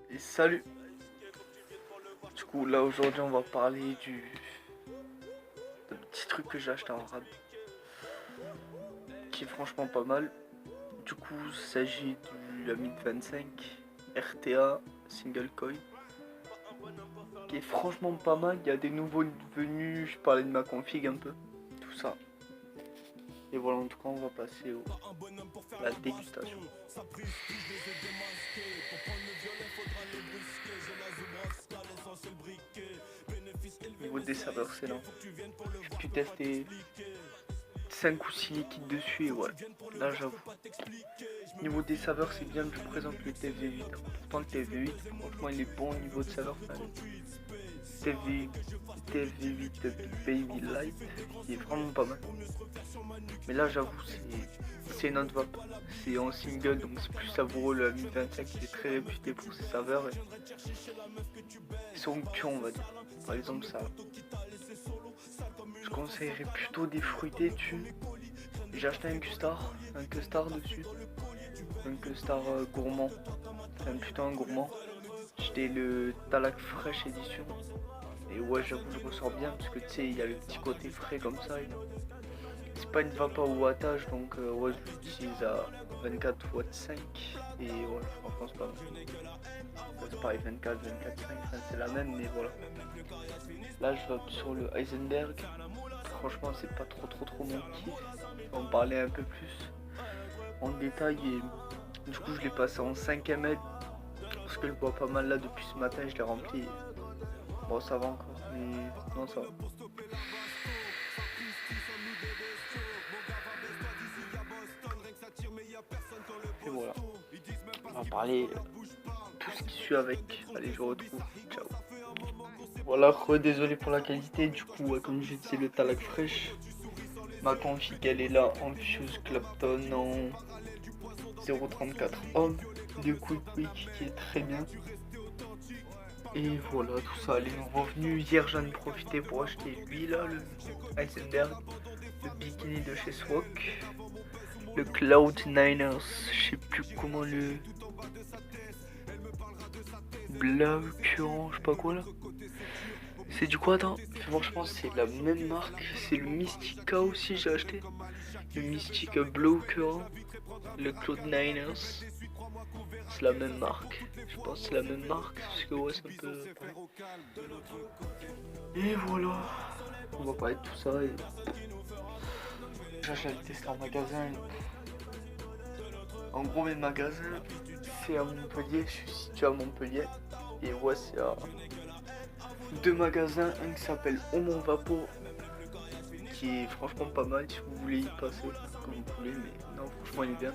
Et salut. Du coup là aujourd'hui on va parler d'un petit truc que j'ai acheté en rab qui est franchement pas mal. Du coup il s'agit du Amit 25 RTA single coil qui est franchement pas mal. Il y a des nouveaux venus, je parlais de ma config un peu, tout ça. Et voilà, en tout cas on va passer à la dégustation. Au niveau des saveurs c'est là. J'ai pu tester 5 ou 6 liquides dessus et voilà. Là j'avoue. Niveau des saveurs c'est bien que je présente le TFV8. Pourtant le TFV8 franchement il est bon au niveau de saveur. TFV8 Baby Light qui est vraiment pas mal. Mais là j'avoue c'est une autre vape. C'est en single donc c'est plus savoureux. Le Ami 25 il est très réputé pour ses saveurs et somptueux on va dire. Par exemple ça. Je conseillerais plutôt des fruités dessus. J'ai acheté un custard dessus. Un custard gourmand. Enfin plutôt un gourmand. J'étais le Talak Fresh édition. Et ouais j'avoue je ressors bien parce que tu sais il y a le petit côté frais comme ça. C'est pas une vape à wattage donc ouais je l'utilise à 24 watts 5 et ouais franchement c'est pas mal. C'est pareil 24, 24, 5, enfin, c'est la même mais voilà. Là je vape sur le Heisenberg. Franchement c'est pas trop mon kiff. On va en parler un peu plus en détail et du coup je l'ai passé en 5 ml parce que je bois pas mal là depuis ce matin, je l'ai rempli. Bon ça va encore mais non ça va. Et voilà. On va parler tout ce qui suit avec. Allez je retrouve. Ciao. Voilà, désolé pour la qualité, du coup comme je disais le Talak Fresh. Ma config elle est là en Fuse Clapton en 0.34 ohm de Quick qui est très bien. Et voilà tout ça, les revenus. Hier j'en ai profité pour acheter lui là, le Heisenberg, le bikini de chez Swok, le Cloud Niners, je sais plus comment le Blaucurant, je sais pas quoi là. C'est du quoi attends. Franchement c'est la même marque, c'est le Mystica aussi j'ai acheté. Le Mystic Blaucurant, le Cloud Niners. C'est la même marque, je pense que c'est la même marque, parce que ouais c'est un peu pareil. Et voilà, on va parler de tout ça et j'allais tester en magasin. En gros mes magasins c'est à Montpellier, je suis situé à Montpellier. Et ouais c'est à 2 magasins, un qui s'appelle Omon Vapo, qui est franchement pas mal si vous voulez y passer, comme vous voulez, mais non franchement il est bien.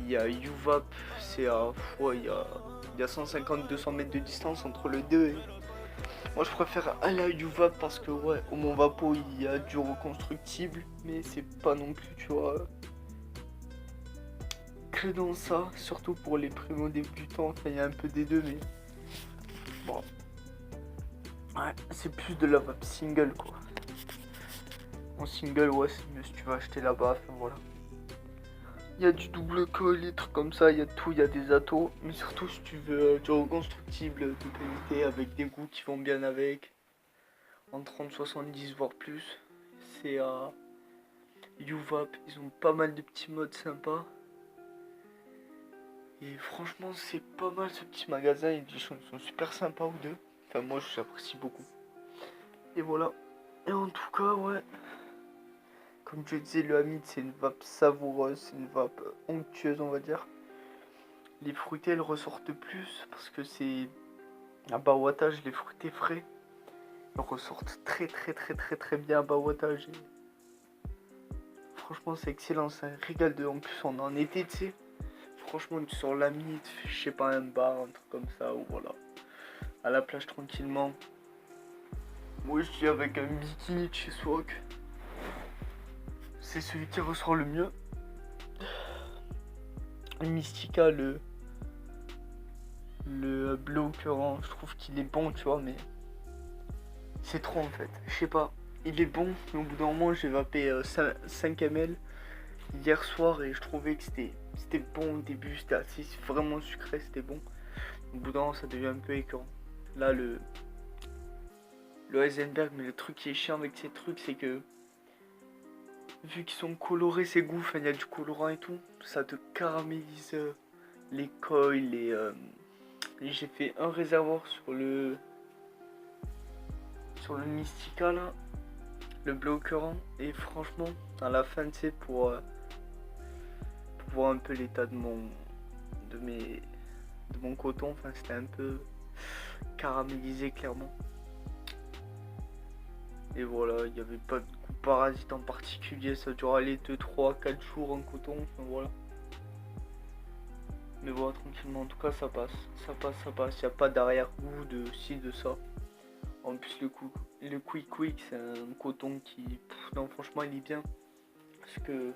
Il y a UVAP, c'est à ouais, il y a 150-200 mètres de distance entre les deux. Et moi je préfère aller à UVAP parce que ouais, au Mont Vapo il y a du reconstructible, mais c'est pas non plus tu vois que dans ça, surtout pour les primo débutants, enfin il y a un peu des deux mais bon. Ouais, c'est plus de la vape single quoi. En single ouais c'est mieux si tu vas acheter là-bas, enfin voilà. Il y a du double coil, des trucs comme ça, il y a tout, il y a des atos, mais surtout si tu veux du reconstructible de qualité avec des goûts qui vont bien avec, en 30-70 voire plus, c'est à UVAP, ils ont pas mal de petits modes sympas. Et franchement c'est pas mal ce petit magasin, ils sont super sympas ou deux, enfin moi j'apprécie beaucoup. Et voilà, et en tout cas ouais. Comme je disais, le Hamid c'est une vape savoureuse, c'est une vape onctueuse on va dire. Les fruités elles ressortent plus parce que c'est à bas wattage, les fruités frais. Ils ressortent très bien à bas wattage. Franchement c'est excellent, c'est un régal de. En plus on est en été tu sais. Franchement tu sors l'Hamid, je sais pas un bar, un truc comme ça ou voilà. À la plage tranquillement. Moi je suis avec un bikini de chez Swok. C'est celui qui ressort le mieux. Le Mystica, le Blaucurant, je trouve qu'il est bon, tu vois, mais c'est trop en fait. Je sais pas, il est bon, mais au bout d'un moment, j'ai vapé 5 ml hier soir et je trouvais que c'était bon au début, c'était assez vraiment sucré, c'était bon. Au bout d'un moment, ça devient un peu écœurant. Là, le Heisenberg, mais le truc qui est chiant avec ces trucs, c'est que vu qu'ils sont colorés, ces goûts, il y a du colorant et tout, ça te caramélise les coils, j'ai fait un réservoir sur le Mystica là, le bleu occurrent, et franchement, à la fin, tu sais, pour voir un peu l'état de mon coton, enfin c'était un peu caramélisé clairement. Et voilà, il n'y avait pas de goût parasite en particulier, ça dure aller 2, 3, 4 jours en coton, enfin voilà. Mais voilà, tranquillement, en tout cas ça passe, il n'y a pas d'arrière-goût de ci, de ça. En plus le Quick c'est un coton qui, non franchement il est bien, parce que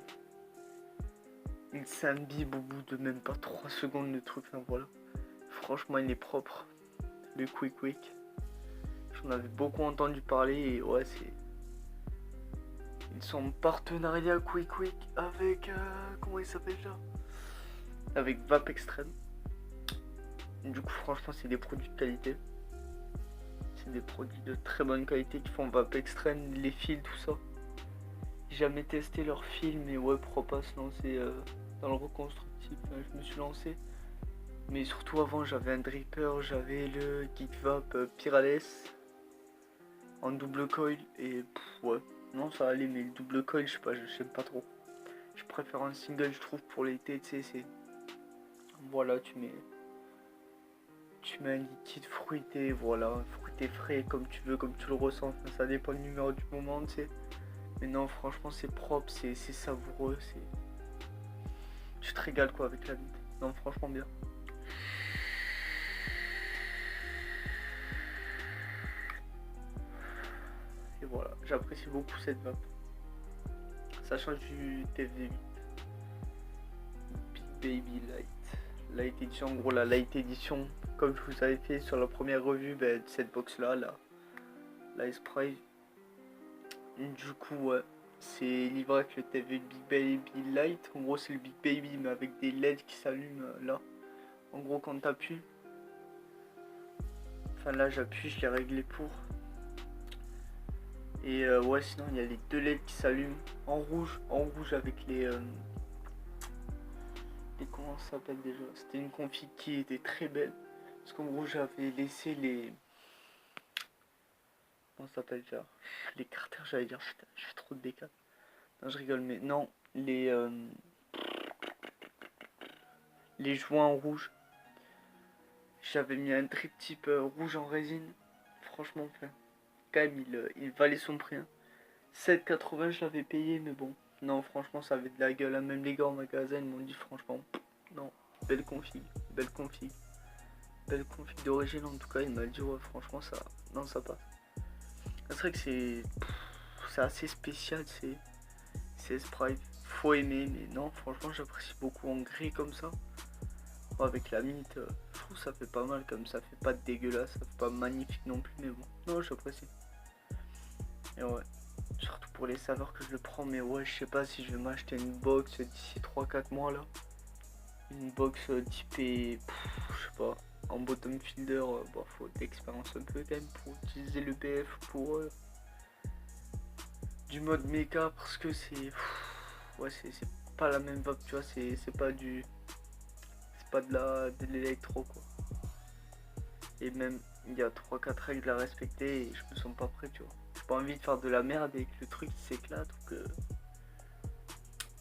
il s'imbibe au bout de même pas 3 secondes le truc, enfin voilà. Franchement il est propre, le Quick. J'en avais beaucoup entendu parler et ouais c'est... Ils sont en partenariat Quick avec... comment il s'appelle là? Avec Vape Extreme. Du coup franchement c'est des produits de qualité. C'est des produits de très bonne qualité qui font Vape Extreme, les fils, tout ça. J'ai jamais testé leurs fils mais ouais pourquoi pas se lancer dans le reconstructif. Je me suis lancé. Mais surtout avant j'avais un dripper, j'avais le Geek Vape Pyrales en double coil et ouais, non ça allait, mais le double coil je sais pas, j'aime pas trop. Je préfère un single, je trouve, pour l'été, tu sais, c'est... Voilà, tu mets un liquide fruité, voilà, fruité frais, comme tu veux, comme tu le ressens, enfin, ça dépend du numéro du moment, tu sais. Mais non, franchement, c'est propre, c'est savoureux, c'est... Tu te régales, quoi, avec la vie. Non, franchement, bien. Et voilà, j'apprécie beaucoup cette vape. Ça change du TV8. Big Baby Light Edition, en gros la Light Edition, comme je vous avais fait sur la première revue de cette box là, la Spray. Du coup, ouais, c'est livré avec le TV Big Baby Light. En gros, c'est le Big Baby, mais avec des LED qui s'allument là. En gros, quand t'appuies, enfin là, j'appuie, je l'ai réglé pour. Et ouais, sinon, il y a les deux LED qui s'allument en rouge avec les comment ça s'appelle déjà? C'était une config qui était très belle. Parce qu'en gros, j'avais laissé les. Comment ça s'appelle déjà? Les carters, j'allais dire, putain, je fais trop de décales. Non, je rigole, mais non, les joints en rouge. J'avais mis un drip type rouge en résine. Franchement, enfin, quand même, il valait son prix. Hein. 7,80 je l'avais payé, mais bon. Non, franchement, ça avait de la gueule. Hein. Même les gars en magasin, ils m'ont dit, franchement, non, belle config. Belle config d'origine, en tout cas, il m'a dit, ouais, franchement, ça, non, ça passe. C'est vrai que c'est assez spécial, c'est Sprite. Faut aimer, mais non, franchement, j'apprécie beaucoup en gris comme ça. Avec la mint, je trouve ça fait pas mal, comme ça fait pas dégueulasse, ça fait pas magnifique non plus, mais bon, non, j'apprécie. Et ouais, surtout pour les saveurs que je le prends, mais ouais, je sais pas si je vais m'acheter une box d'ici 3-4 mois là. Une box typée, je sais pas, en bottom feeder, bah, faut de l'expérience un peu quand même pour utiliser le BF pour du mode méca, parce que c'est ouais, c'est pas la même vape, tu vois, c'est pas de l'électro quoi. Et même il y a 3-4 règles à respecter et je me sens pas prêt, tu vois. J'ai pas envie de faire de la merde et que le truc s'éclate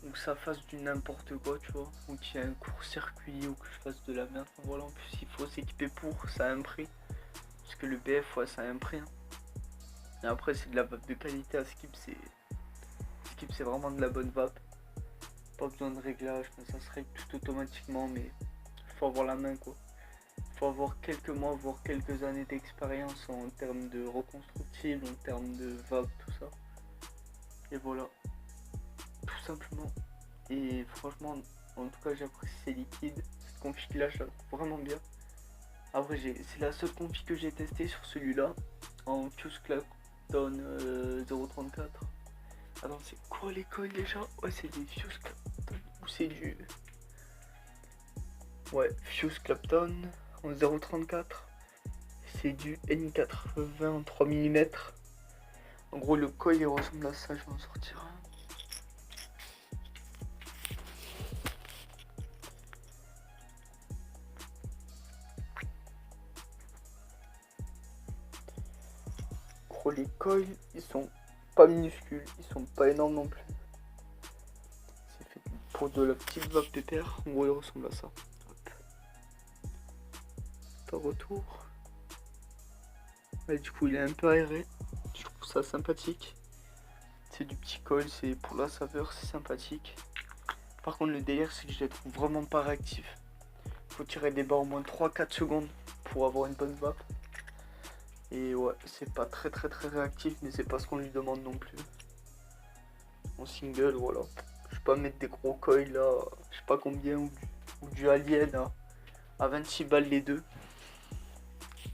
ou que ça fasse du n'importe quoi, tu vois, ou qu'il y ait un court-circuit ou que je fasse de la merde. Enfin, voilà, en plus il faut s'équiper pour, ça a un prix. Parce que le BF, ouais, ça a un prix. Hein. Et après c'est de la vape de qualité à Skip, c'est vraiment de la bonne vape. Pas besoin de réglage, ça se règle tout automatiquement, mais il faut avoir la main quoi. Il faut avoir quelques mois, voire quelques années d'expérience en termes de reconstructible, en termes de vape, tout ça. Et voilà, tout simplement. Et franchement, en tout cas, j'apprécie ces liquides. Cette config là, je la trouve vraiment bien. Après, c'est la seule config que j'ai testée sur celui-là, en Fuse Clapton 034. Attends, c'est quoi l'école déjà? Ouais, c'est des Fuse Clapton ou c'est du... Ouais, Fuse Clapton en 0,34. C'est du N80 en 3 mm. En gros, le coil il ressemble à ça. Je vais en sortir un. Gros, les coils ils sont pas minuscules, ils sont pas énormes non plus. C'est fait pour de la petite vape pépère. En gros, il ressemble à ça. Hop. Par retour. Ouais, du coup, il est un peu aéré. Je trouve ça sympathique. C'est du petit coil, c'est pour la saveur, c'est sympathique. Par contre, le délire, c'est que je les trouve vraiment pas réactifs. Faut tirer des barres au moins 3-4 secondes pour avoir une bonne vape. Et ouais, c'est pas très réactif, mais c'est pas ce qu'on lui demande non plus. En single, voilà. Je vais pas mettre des gros coils là, je sais pas combien, ou du Alien là, à 26 balles les deux.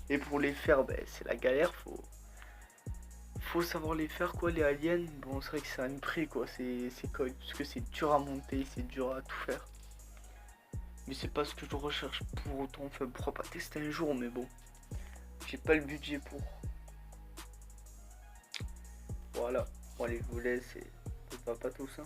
Et pour les faire, ben, c'est la galère, faut savoir les faire quoi, les aliens. Bon, c'est vrai que c'est un prix quoi, ces coils, parce que c'est dur à monter, c'est dur à tout faire. Mais c'est pas ce que je recherche pour autant, enfin pourquoi pas tester un jour, mais bon, j'ai pas le budget pour. Voilà, bon allez, je vous laisse et ça va pas tout ça.